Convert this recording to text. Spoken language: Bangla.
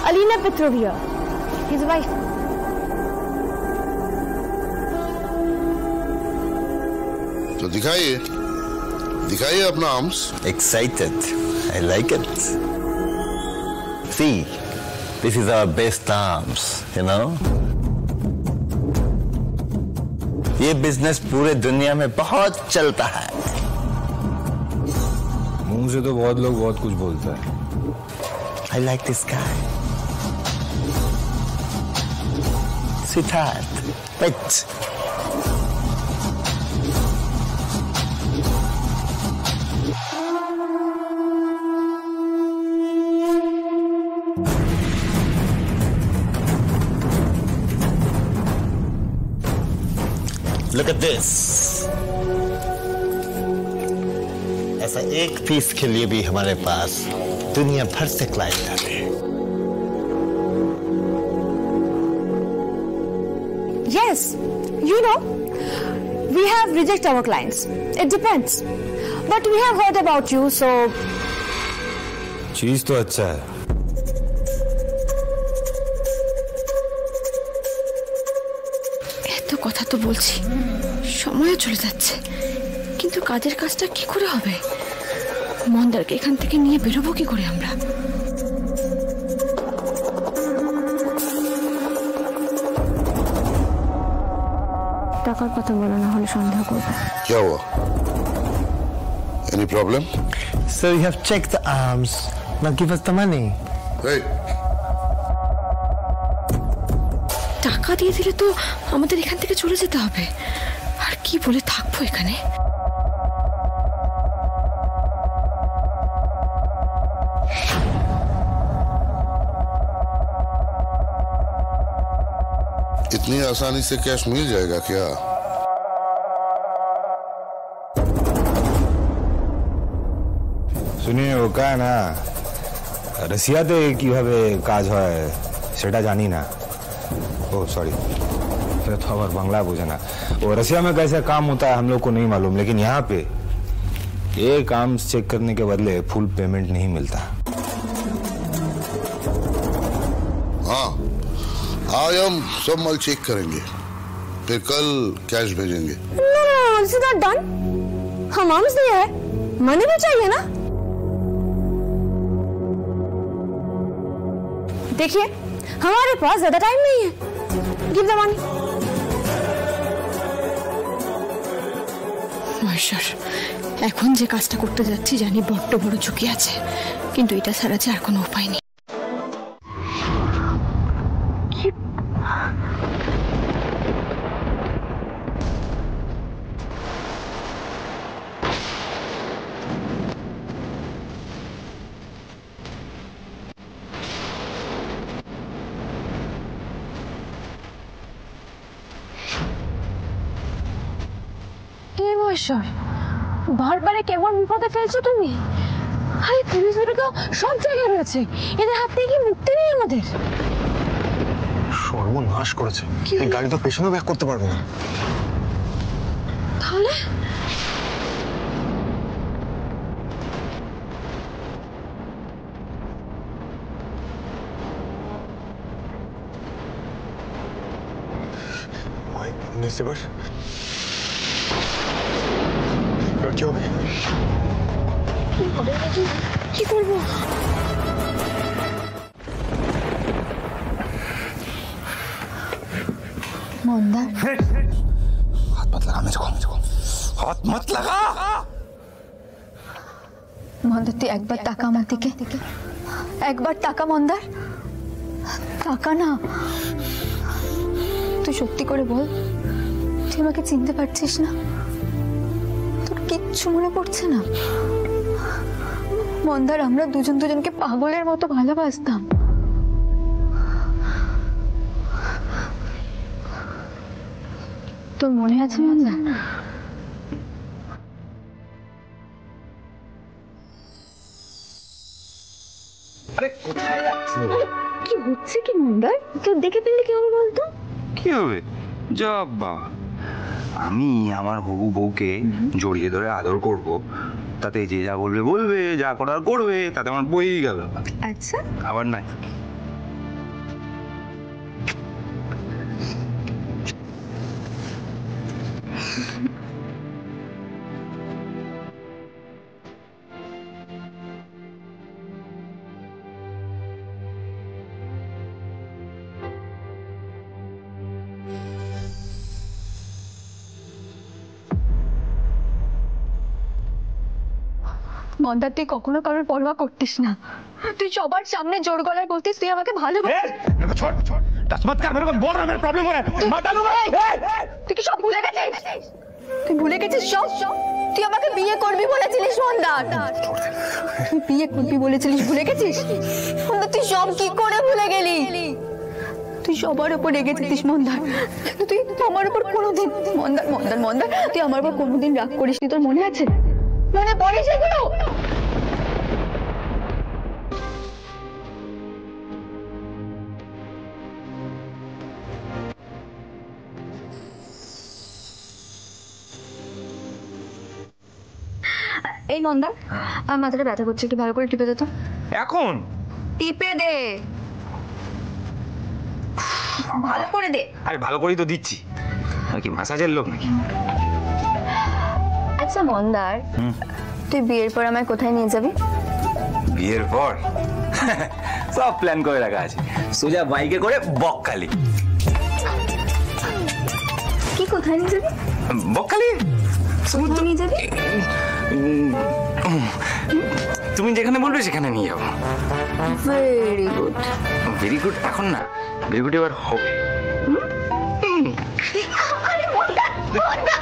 Alina Petrovia, his wife. तो दिखाइए अपना arms. Excited. I like it. See, this is our best arms, you know. ये बिजनेस पूरे दुनिया में बहुत चलता है। मुंह से तो बहुत लोग बहुत कुछ बोलते हैं। I like this guy. Sweetheart, wait. Look at this. ऐसा एक पीस के लिए भी हमारे पास दुनिया भर से क्लाइंट आते हैं। Yes, you know, we have rejected our clients. It depends. But we have heard about you, so... चीज तो अच्छा है। এত কথা তো বলছি, সময়ও চলে যাচ্ছে, কিন্তু কাজের কাজটা কি করে হবে? মন্দারকে এখান থেকে নিয়ে বেরোবো কি করে আমরা? টাকার কথা বলা না হলে সন্দেহ করবে। क्या हुआ? Any problem? So you have checked the arms. Now give us the money. Hey. টাকা দিয়ে দিলে তো আমাদের এখান থেকে চলে যেতে হবে, আর কি বলে থাকবো এখানে? इतनी आसानी से कैश मिल जाएगा क्या? শুনিয়ে ও কা না রাশিয়াতে কিভাবে কাজ হয় সেটা জানি না। ओ सॉरी, तो आवर बांग्ला बोझे ना। वो रसिया में कैसे काम होता है हम लोग को नहीं मालूम, लेकिन यहाँ पे ये काम चेक करने के बदले फुल पेमेंट नहीं मिलता। हाँ, आज हम सब माल चेक करेंगे, फिर कल कैश भेजेंगे। No, this is not done. हम आर्म्स दिया है, मनी भी चाहिए ना। देखिए, हमारे पास ज्यादा टाइम नहीं है। Give the money. মহেশ্বর, এখন যে কাজটা করতে যাচ্ছি জানি বড্ড বড় ঝুঁকি আছে, কিন্তু এটা ছাড়া যে আর কোনো উপায় নেই। বারবার কেমন বিপদে ফেলছো তুমি? আরে পুলিশরা তো সব জায়গায় রয়েছে, এদের হাত থেকে কি মুক্তি নেই আমাদের? সর্বনাশ করেছে, এই গাড়ি তো পেছনেও ব্যাক করতে পারবে না। তাহলে নেসেবার কি হবে? কি করবো? মন্দার, हाथ मत लगा मुझको, हाथ मत लगा। মন্দার তুই একবার টাকা আমার দিকে, একবার টাকা মন্দার, টাকা না। তুই সত্যি করে বল, তুই আমাকে চিনতে পারছিস না? তোর কিচ্ছু মনে পড়ছে না? মন্দার, আমরা দুজন দুজনকে পাগলের মতো ভালোবাসতাম। তোর মনে আছে মন্দার? আরে কোথায় যাচ্ছিস? কি হচ্ছে কি মন্দার? কেউ দেখে ফেললে কি হবে বলতো? কি হবে? জব বাবা, আমি আমার হবু বউকে জড়িয়ে ধরে আদর করব, তাতে যে যা বলবে বলবে, যা করার করবে, তাতে আমার বই গেল। আচ্ছা, আবার নাই মন্দার তুই কখনো কারোর পরোয়া করতিস না, তুই সবার সামনে জোর গলায় বলতিস তুই আমাকে ভালোবাসিস। তুই কি সব ভুলে গেছিস? তুই ভুলে গেছিস সব? তুই আমাকে বিয়ে করবি বলেছিলিস মন্দার, তুই বিয়ে করবি বলেছিলিস, ভুলে গেছিস? মন্দার তুই সব কি করে ভুলে গেলি? তুই সবার উপর রেগেছিস মন্দার, কিন্তু তুই আমার উপর কোনোদিন মন্দার মন্দার মন্দার তুই আমার উপর কোনোদিন রাগ করিসনি, তোর মনে আছে? মনে পড়ে সেগুলো? এই মন্দার, আমার মাথাটা ব্যথা করছে, একটু ভালো করে টিপে দে তো। এখন টিপে দে, ভালো করে দে। আরে ভালো করেই তো দিচ্ছি, আর কি মাসাজের লোক নাকি? আচ্ছা মন্দার, তুই বিয়ের পর আমায় কোথায় নিয়ে যাবি? বিয়ের পর সব প্ল্যান করে রাখা আছে, সোজা বাইকে করে বকখালি। কি কোথায় নিয়ে যাবি? বকখালি সমুদ্র নিয়ে যাবি? তুমি যেখানে বলবে সেখানে নিয়ে যাবো। Very good. ভেরি গুড এখন না, ভেরি গুড এবার হবে। আরে মন্দার, মন্দার